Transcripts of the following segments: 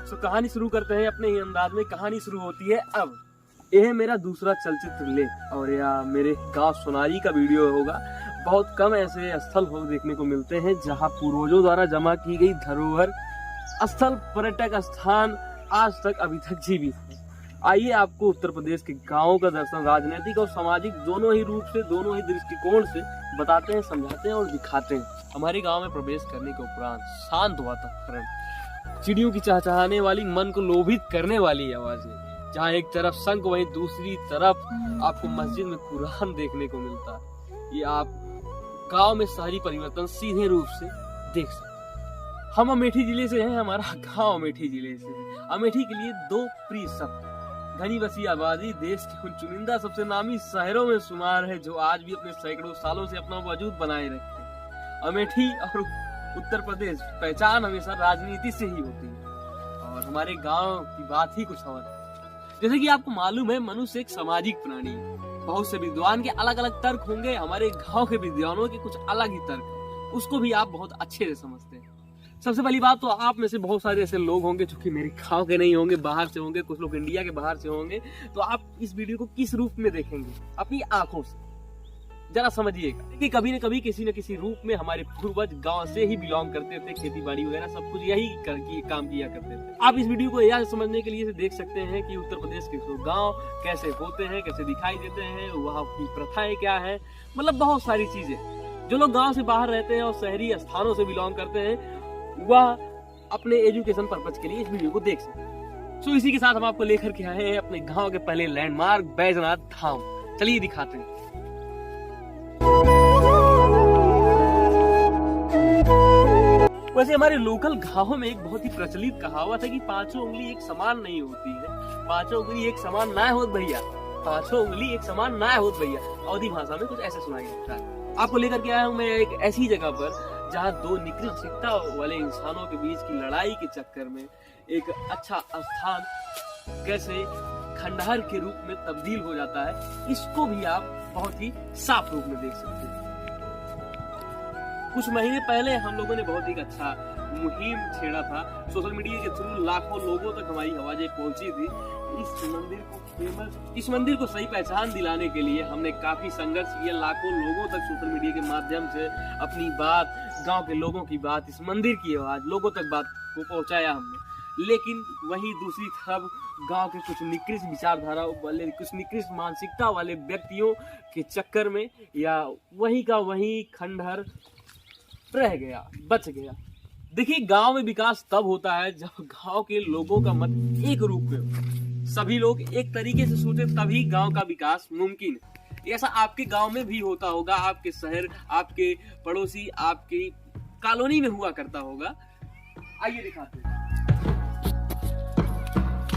तो कहानी शुरू करते हैं अपने ही अंदाज में। कहानी शुरू होती है अब। यह है मेरा दूसरा चलचित्र लेख और यह मेरे गांव सोनारी का वीडियो होगा। बहुत कम ऐसे स्थल हो देखने को मिलते हैं जहां पूर्वजों द्वारा जमा की गई धरोहर स्थल, पर्यटक स्थान आज तक अभी तक जीवित है। आइए आपको उत्तर प्रदेश के गांवों का दर्शन राजनीतिक और सामाजिक दोनों ही रूप से, दोनों ही दृष्टिकोण से बताते हैं, समझाते हैं और दिखाते हैं। हमारे गांव में प्रवेश करने के उपरांत शांत वातावरण, चिड़ियों की चहचहाने वाली, मन को लोभित करने वाली आवाजें, जहाँ एक तरफ शंख वहीं दूसरी तरफ आपको मस्जिद में कुरान देखने को मिलता है। ये आप गांव में शहरी परिवर्तन सीधे रूप से देख सकते हैं। हम अमेठी जिले से हैं, हमारा गांव अमेठी जिले से है। अमेठी के लिए दो प्रिय शब्द, घनी बसी आबादी, देश के उन चुनिंदा सबसे नामी शहरों में शुमार है जो आज भी अपने सैकड़ों सालों से अपना वजूद बनाए रखते हैं। अमेठी और उत्तर प्रदेश पहचान हमेशा राजनीति से ही होती है और हमारे गांव की बात ही कुछ और है। जैसे कि आपको मालूम है, मनुष्य एक सामाजिक प्राणी है। बहुत से विद्वान के अलग अलग तर्क होंगे, हमारे गांव के विद्वानों के कुछ अलग ही तर्क, उसको भी आप बहुत अच्छे से समझते हैं। सबसे पहली बात तो आप में से बहुत सारे ऐसे लोग होंगे जो कि मेरे गांव के नहीं होंगे, बाहर से होंगे, कुछ लोग इंडिया के बाहर से होंगे। तो आप इस वीडियो को किस रूप में देखेंगे? अपनी आंखों से जरा समझिएगा कि कभी न कभी किसी न किसी रूप में हमारे पूर्वज गांव से ही बिलोंग करते थे, खेती बाड़ी वगैरह सब कुछ यही काम किया करते थे। आप इस वीडियो को यह समझने के लिए देख सकते हैं कि उत्तर प्रदेश के गांव कैसे होते हैं, कैसे दिखाई देते हैं, वहाँ की प्रथाएं क्या है, मतलब बहुत सारी चीजें। जो लोग गाँव से बाहर रहते हैं और शहरी स्थानों से बिलोंग करते हैं, वह अपने एजुकेशन पर्पज के लिए इस वीडियो को देख सकते हैं। सो इसी के साथ हम आपको लेकर के आए हैं अपने गांव के पहले लैंडमार्क बैजनाथ धाम। चलिए दिखाते हैं। वैसे हमारे लोकल गांवों में एक बहुत ही प्रचलित कहावत है कि पांचों उंगली एक समान नहीं होती है। पांचों उंगली एक समान ना होत भैया, पांचों उंगली एक समान ना होत भैया। अवधी भाषा में कुछ ऐसे सुनाई देता है। आपको लेकर के आया हूँ मैं एक ऐसी जगह पर जहाँ दो निकृष्टता वाले इंसानों के बीच की लड़ाई के चक्कर में एक अच्छा स्थान कैसे खंडहर के रूप में तब्दील हो जाता है, इसको भी आप बहुत ही साफ रूप में देख सकते हैं। कुछ महीने पहले हम लोगों ने बहुत ही अच्छा मुहिम छेड़ा था। सोशल मीडिया के थ्रू लाखों लोगों तक हमारी आवाजें पहुंची थी। इस मंदिर को सही पहचान दिलाने के लिए हमने काफी संघर्ष किया। लाखों लोगों तक सोशल मीडिया के माध्यम से अपनी बात, गांव के लोगों की बात, इस मंदिर की आवाज लोगों तक बात को पहुंचाया हमने। लेकिन वहीं दूसरी तरफ गांव के कुछ निकृष्ट विचारधारा वाले, कुछ निकृष्ट मानसिकता वाले व्यक्तियों के चक्कर में या वहीं का वहीं खंडहर रह गया, बच गया। देखिए, गांव में विकास तब होता है जब गांव के लोगों का मत एक रूप में हो, सभी लोग एक तरीके से सोचे, तभी गांव का विकास मुमकिन है। ऐसा आपके गांव में भी होता होगा, आपके शहर, आपके पड़ोसी, आपकी कॉलोनी में हुआ करता होगा। आइए दिखाते हैं।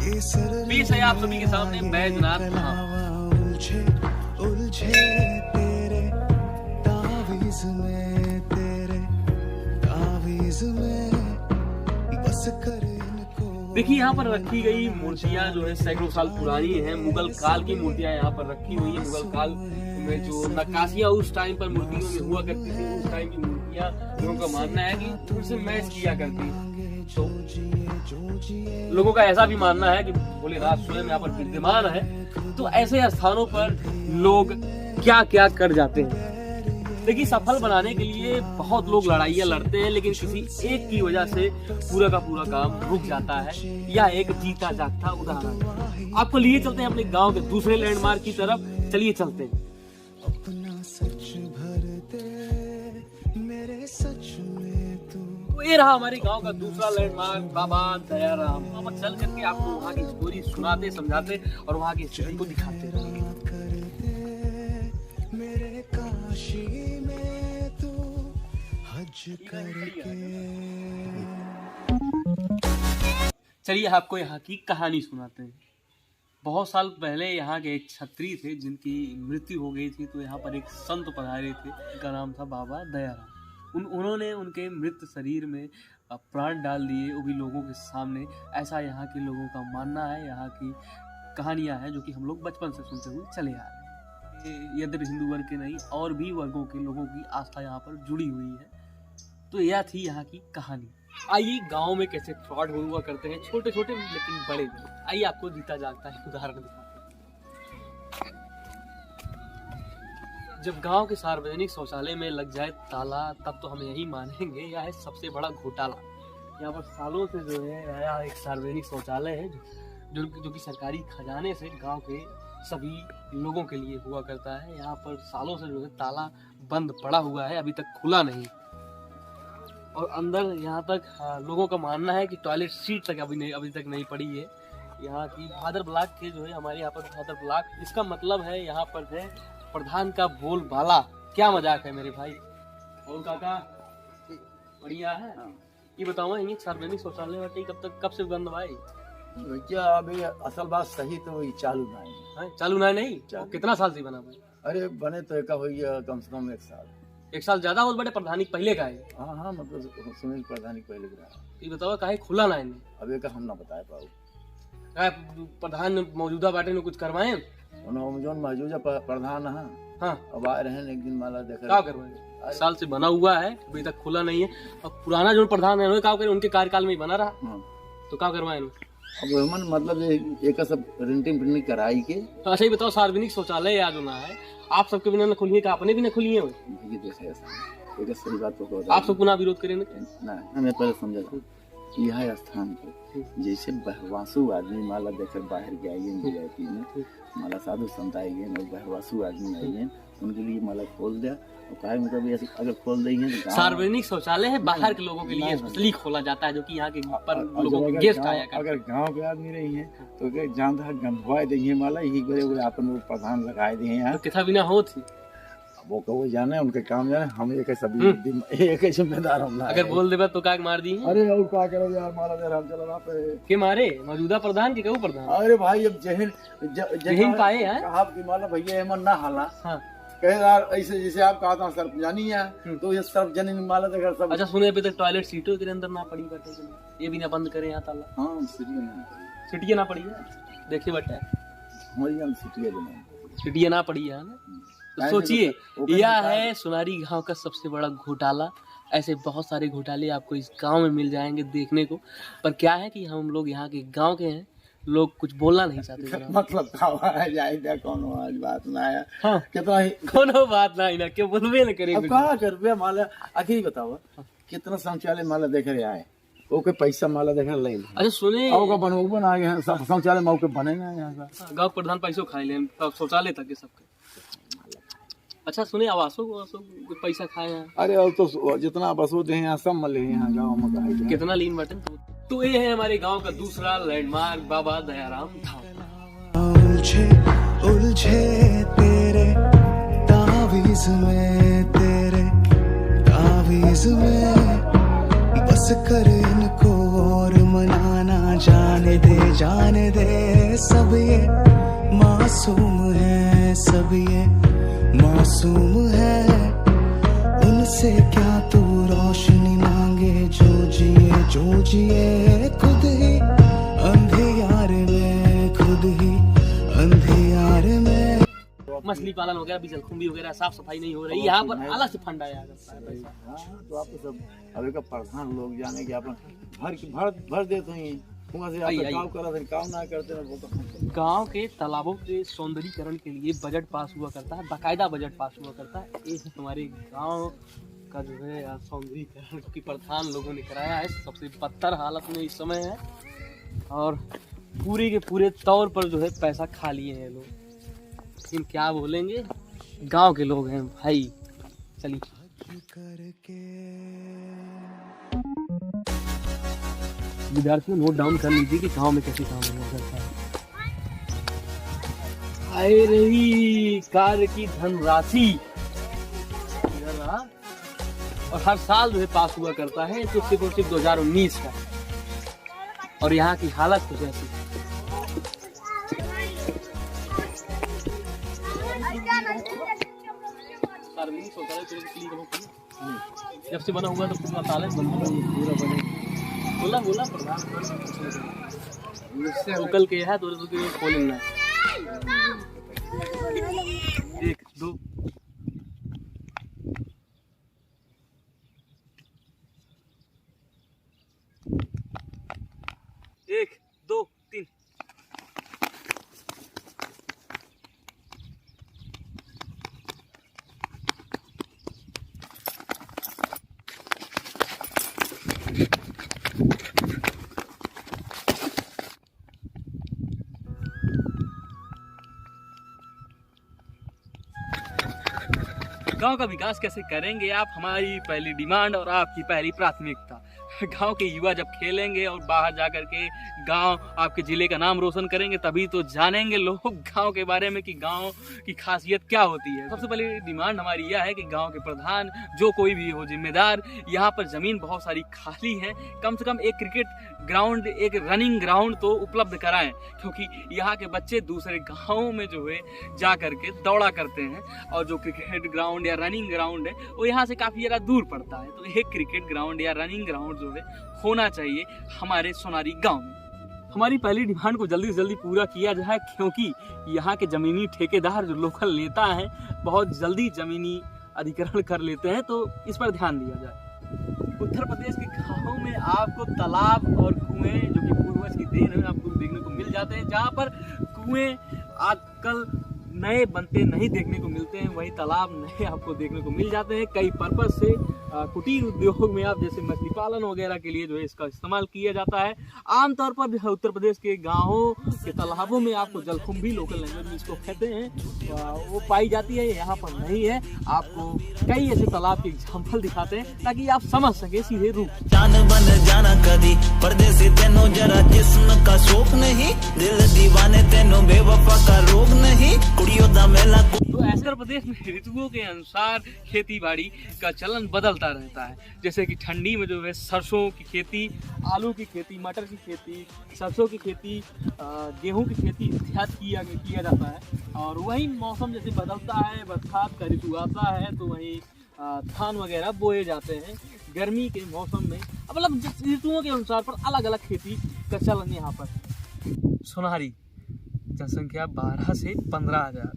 पेश है आप सभी के सामने बैजनाथ धाम। उलझे तेरे तावीज़ में, तेरे तावीज़ में बस कर। देखिए, यहाँ पर रखी गई मूर्तियाँ जो है सैकड़ों साल पुरानी हैं। मुगल काल की मूर्तियाँ यहाँ पर रखी हुई है। मुगल काल में जो नक्काशियाँ उस टाइम पर मूर्तियों में हुआ करती थी, उस टाइम की मूर्तियाँ लोगों का मानना है कि उनसे मैच किया करती। तो लोगों का ऐसा भी मानना है कि भोलेनाथ स्वयं यहाँ पर विद्यमान है। तो ऐसे स्थानों पर लोग क्या क्या कर जाते हैं। देखिए, सफल बनाने के लिए बहुत लोग लड़ाइयाँ लड़ते हैं, लेकिन किसी एक की वजह से पूरा का पूरा काम रुक जाता है। यह एक जीता जागता उदाहरण। आपको लिए चलते हैं अपने गांव के दूसरे लैंडमार्क की तरफ। चलिए चलते हैं। तो ये रहा हमारे गांव का दूसरा लैंडमार्क, बाबा दयाराम। अब चल करके आपको वहाँ की स्टोरी सुनाते, समझाते और वहाँ की स्थिति को दिखाते। चलिए आपको यहाँ की कहानी सुनाते हैं। बहुत साल पहले यहाँ के एक क्षत्रिय थे जिनकी मृत्यु हो गई थी। तो यहाँ पर एक संत पधारे थे, उनका नाम था बाबा दयाराम। उन्होंने उनके मृत शरीर में प्राण डाल दिए, वो भी लोगों के सामने। ऐसा यहाँ के लोगों का मानना है। यहाँ की कहानियाँ हैं जो कि हम लोग बचपन से सुनते हुए चले आ रहे हैं। यद्यपि हिंदू वर्ग के नहीं, और भी वर्गों के लोगों की आस्था यहाँ पर जुड़ी हुई है। तो यह थी यहाँ की कहानी। आइए गांव में कैसे फ्रॉड हुआ करते हैं, छोटे छोटे लेकिन बड़े बड़े। आइए आपको जीता जागता है उदाहरण दिखाते हैं। जब गांव के सार्वजनिक शौचालय में लग जाए ताला, तब तो हम यही मानेंगे यह है सबसे बड़ा घोटाला। यहाँ पर सालों से जो है यह एक सार्वजनिक शौचालय है जो कि सरकारी खजाने से गांव के सभी लोगों के लिए हुआ करता है। यहाँ पर सालों से जो है ताला बंद पड़ा हुआ है, अभी तक खुला नहीं। और अंदर यहाँ तक लोगों का मानना है कि टॉयलेट सीट तक अभी तक नहीं पड़ी है। यहाँ की भादर ब्लॉक के जो है हमारे यहाँ पर भादर ब्लॉक, इसका मतलब है यहाँ पर है प्रधान का बोलबाला। क्या मजाक है मेरे भाई। और काका बढ़िया है। ये बताओ ये सार्वजनिक शौचालय बाटे कब से बंद भाई? क्या अभी असल बात सही तो चालू ना है। चालू ना नहीं कितना साल से बना भाई? अरे बने तो एक हो गया कम से कम 1 साल। 1 साल ज्यादा हो बड़े प्रधानी पहले का है। हाँ मतलब सुनील प्रधानी पहले का। ये बताओ काहे खुला ना है? अब एक हम ना बता पाओ। प्रधान मौजूदा बाटे ने कुछ करवाए जो मौजूदा प्रधान है। हाँ अब आए रहे एक दिन माला देखा क्या करवाए। साल से बना हुआ है अभी तक खुला नहीं है। और पुराना जो प्रधान है क्या करे, उनके कार्यकाल में ही बना रहा। तो क्या करवाए अब मतलब एक सब प्रिंटिंग कराई के। तो अच्छा ही बताओ सार्वजनिक शौचालय याद होना है, आप सबके बिना न खुली है, आपने भी न खुली है। सही बात तो आप सब पुनः विरोध करें ना। हमें पहले समझा था यह स्थान पे जैसे बहवासु आदमी माला देखकर बाहर गए में माला साधु संत आएंगे और बहवासु आदमी आएंगे, उनके लिए माला खोल दिया। और मतलब अगर खोल देंगे तो सार्वजनिक शौचालय है बाहर के लोगों के लिए स्पेशली खोला जाता है, जो कि यहाँ के पर लोगों के गेस्ट आया करते। अगर गांव के आदमी रही हैं तो जहाँ तक गंधवा देंगे माला यही करे अपन प्रधान लगाए दिए यहाँ तो कितना बिना हो थी वो कहो जाने उनके काम जाने, हम एक जिम्मेदार हम। अगर बोल देबा तो काग मार दी। अरे और क्या करो यार, मारा दे हम चला वहां पे के मारे मौजूदा प्रधान के कहू प्रधान। अरे भाई अब जहीन पाए हैं आप की माला भैया एमन ना हाला। हाँ कहे यार ऐसे जैसे आप कहा था सर्फ जानी है तो ये सर्फ जानी माला देखा सब। अच्छा सुने अभी तक टॉयलेट सीटों के अंदर ना पड़ी बैठे, ये भी ना बंद करे यहाँ ताला। हाँ सीटियाँ ना पड़ी है, देखिए बेटा हमारी हम सीटियाँ ना पड़ी है ना। तो सोचिए यह है सोनारी गांव का सबसे बड़ा घोटाला। ऐसे बहुत सारे घोटाले आपको इस गांव में मिल जाएंगे देखने को। पर क्या है कि हम लोग यहाँ के गांव के हैं, लोग कुछ बोलना नहीं चाहते। मतलब कौन आज बात ना आया। हाँ कितना कोनो बात ना ना क्यों बोलवे न करे। कहा कर रुपया माला आखिर बताओ कितना शौचालय माला देख रहे आए ओके पैसा माला देख रहे। अच्छा सुने बना गए शौचालय मऊ के बने यहाँ गाँव प्रधान पैसों खाए ले शौचालय तक सबके। अच्छा सुने आवासों पैसा खाए हैं। अरे और तो जितना आवासों दे यहाँ सब मिले यहाँ गाँव में कितना लीन बटन। तो ये है हमारे गांव का दूसरा लैंडमार्क बाबा दयाराम धाम। उलझे तेरे तावीज़ में बस कर इनको और मनाना जाने दे सब ये मासूम है, सब ये मासूम है। उनसे क्या तू रोशनी मांगे, जो जिए खुद ही अंधियार में। मछली पालन वगैरह भी जलकुंभी वगैरह साफ सफाई नहीं हो रही यहाँ पर, अलग से फंड आया तो आप सब अभी का प्रधान लोग जाने के अपन भर देते हैं। गांव के तालाबों के सौंदर्यीकरण के लिए बजट पास हुआ करता है, बाकायदा बजट पास हुआ करता है। ये हमारे गांव का जो है सौंदर्यीकरण की प्रधान लोगों ने कराया है, सबसे बदतर हालत में इस समय है। और पूरे के पूरे तौर पर जो है पैसा खा लिए हैं लोग, लेकिन क्या बोलेंगे, गांव के लोग हैं भाई। चलिए विद्यार्थियों नोट डाउन कर लीजिए कि गांव में कैसे काम हुआ करता है। आए रही कार्य की धनराशि और हर साल जो है पास हुआ करता है, तो सिर्फ और सिर्फ 2019 का। और यहाँ की हालत कुछ ऐसी। जब से बना हुआ तो पूरा साल है पूरा बने। बोला लोकल के है तो खोलना है। 1 2 तो 1 2 3। गांव का विकास कैसे करेंगे आप, हमारी पहली डिमांड और आपकी पहली प्राथमिकता। गांव के युवा जब खेलेंगे और बाहर जाकर के गांव आपके जिले का नाम रोशन करेंगे, तभी तो जानेंगे लोग गांव के बारे में कि गांव की खासियत क्या होती है। सबसे पहले डिमांड हमारी यह है कि गांव के प्रधान जो कोई भी हो, जिम्मेदार, यहाँ पर जमीन बहुत सारी खाली है, कम से कम एक क्रिकेट ग्राउंड, एक रनिंग ग्राउंड तो उपलब्ध कराएं, क्योंकि यहाँ के बच्चे दूसरे गाँव में जो है जा करके दौड़ा करते हैं और जो क्रिकेट ग्राउंड या रनिंग ग्राउंड है वो यहाँ से काफ़ी ज़्यादा दूर पड़ता है। तो एक क्रिकेट ग्राउंड या रनिंग ग्राउंड जो है होना चाहिए हमारे सोनारी गांव में। हमारी पहली डिमांड को जल्दी से जल्दी पूरा किया जाए, क्योंकि यहाँ के ज़मीनी ठेकेदार जो लोकल नेता हैं बहुत जल्दी ज़मीनी अधिग्रहण कर लेते हैं, तो इस पर ध्यान दिया जाए। उत्तर प्रदेश के गाँव में आपको तालाब और कुएं जो कि पूर्वज की देन है आपको देखने को मिल जाते हैं। जहाँ पर कुएं आजकल नए बनते नहीं देखने को मिलते हैं, वही तालाब नए आपको देखने को मिल जाते हैं। कई पर्पज से कुटीर उद्योग में आप जैसे मछली पालन वगैरह के लिए जो है इसका इस्तेमाल किया जाता है। आमतौर पर जो है उत्तर प्रदेश के गाँवों के तालाबों में आपको जलकुंभी, लोकल लैंग्वेज में इसको कहते हैं, वो पाई जाती है, यहाँ पर नहीं है। आपको कई ऐसे तालाब के एग्जाम्पल दिखाते हैं ताकि आप समझ सके सीधे रूप। जान बन जाना कदी परदेसी तेनो जरा जिस्म का शौक नहीं, दिल दीवाने तेनो बेवफा का रोग नहीं, कुड़ियों दा मेला। तो ऐसे प्रदेश में ऋतुओं के अनुसार खेती बाड़ी का चलन बदलता रहता है। जैसे कि ठंडी में जो है सरसों की खेती, आलू की खेती, मटर की खेती, सरसों की खेती, गेहूं की खेती इत्यादि किया जाता है। और वही मौसम जैसे बदलता है, बरसात का ऋतु आता है तो वही धान वगैरह बोए जाते हैं। गर्मी के मौसम में मतलब ऋतुओं के अनुसार पर अलग अलग खेती का चलन यहाँ पर। सोनारी जनसंख्या 12 से 15,000,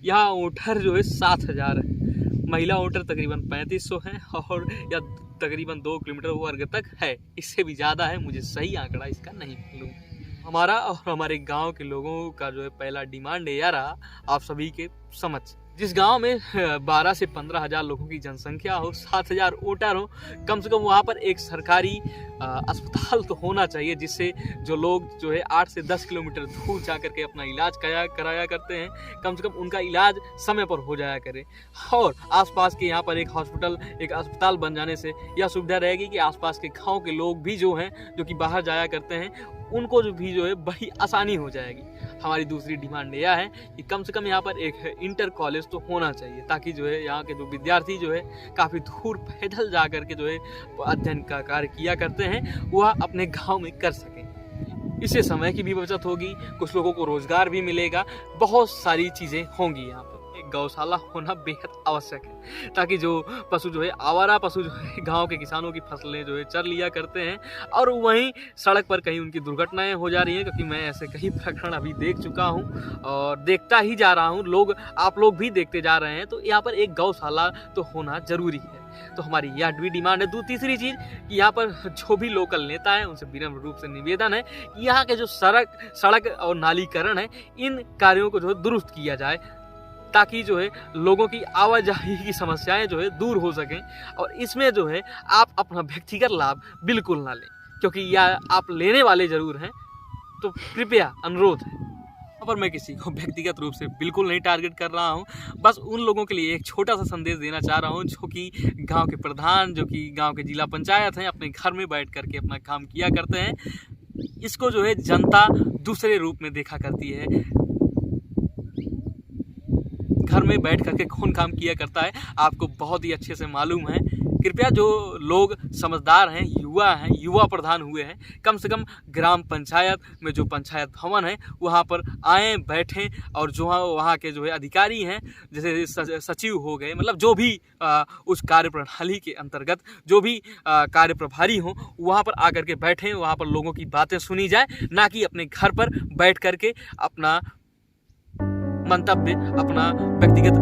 यहाँ वोटर जो है 7,000 है, महिला वोटर तकरीबन 3500 हैं और या तकरीबन 2 किलोमीटर वर्ग तक है। इससे भी ज़्यादा है, मुझे सही आंकड़ा इसका नहीं मालूम। हमारा और हमारे गांव के लोगों का जो है पहला डिमांड है यार आप सभी के समक्ष, जिस गांव में 12 से 15,000 लोगों की जनसंख्या हो, 7,000 वोटर हो, कम से कम वहाँ पर एक सरकारी अस्पताल तो होना चाहिए, जिससे जो लोग जो है 8 से 10 किलोमीटर दूर जा करके अपना इलाज कराया करते हैं, कम से कम उनका इलाज समय पर हो जाया करे। और आसपास के यहाँ पर एक हॉस्पिटल, एक अस्पताल बन जाने से यह सुविधा रहेगी कि आसपास के गाँव के लोग भी जो हैं, जो कि बाहर जाया करते हैं, उनको जो है बड़ी आसानी हो जाएगी। हमारी दूसरी डिमांड यह है कि कम से कम यहाँ पर एक इंटर कॉलेज तो होना चाहिए, ताकि जो है यहाँ के जो विद्यार्थी जो है काफ़ी दूर पैदल जा कर के जो है अध्ययन का कार्य किया करते हैं, वह अपने गांव में कर सकें। इससे समय की भी बचत होगी, कुछ लोगों को रोजगार भी मिलेगा, बहुत सारी चीज़ें होंगी। यहाँ पर एक गौशाला होना बेहद आवश्यक है, ताकि जो पशु जो है, आवारा पशु जो है, गांव के किसानों की फसलें जो है चर लिया करते हैं और वहीं सड़क पर कहीं उनकी दुर्घटनाएं हो जा रही हैं, क्योंकि मैं ऐसे कई प्रकरण अभी देख चुका हूं और देखता ही जा रहा हूं, आप लोग भी देखते जा रहे हैं। तो यहाँ पर एक गौशाला तो होना जरूरी है। तो हमारी यह भी डिमांड है। तीसरी चीज़ कि यहाँ पर जो भी लोकल नेता हैं उनसे विनम्र रूप से निवेदन है कि यहाँ के जो सड़क और नालीकरण है, इन कार्यों को जो है दुरुस्त किया जाए, ताकि जो है लोगों की आवाजाही की समस्याएं जो है दूर हो सकें। और इसमें जो है आप अपना व्यक्तिगत लाभ बिल्कुल ना लें, क्योंकि यह आप लेने वाले जरूर हैं, तो कृपया अनुरोध है। पर मैं किसी को व्यक्तिगत रूप से बिल्कुल नहीं टारगेट कर रहा हूं, बस उन लोगों के लिए एक छोटा सा संदेश देना चाह रहा हूं जो कि गांव के प्रधान, जो कि गांव के जिला पंचायत हैं, अपने घर में बैठ करके अपना काम किया करते हैं। इसको जो है जनता दूसरे रूप में देखा करती है। घर में बैठ करके कौन काम किया करता है आपको बहुत ही अच्छे से मालूम है। कृपया जो लोग समझदार हैं, युवा प्रधान हुए हैं, कम से कम ग्राम पंचायत में जो पंचायत भवन है वहाँ पर आएँ, बैठें और जो वहाँ के जो है अधिकारी हैं, जैसे सचिव हो गए, मतलब जो भी उस कार्य प्रणाली के अंतर्गत जो भी कार्य प्रभारी हों, वहाँ पर आकर के बैठें, वहाँ पर लोगों की बातें सुनी जाए, ना कि अपने घर पर बैठ करके अपना मंतव्य, अपना व्यक्तिगत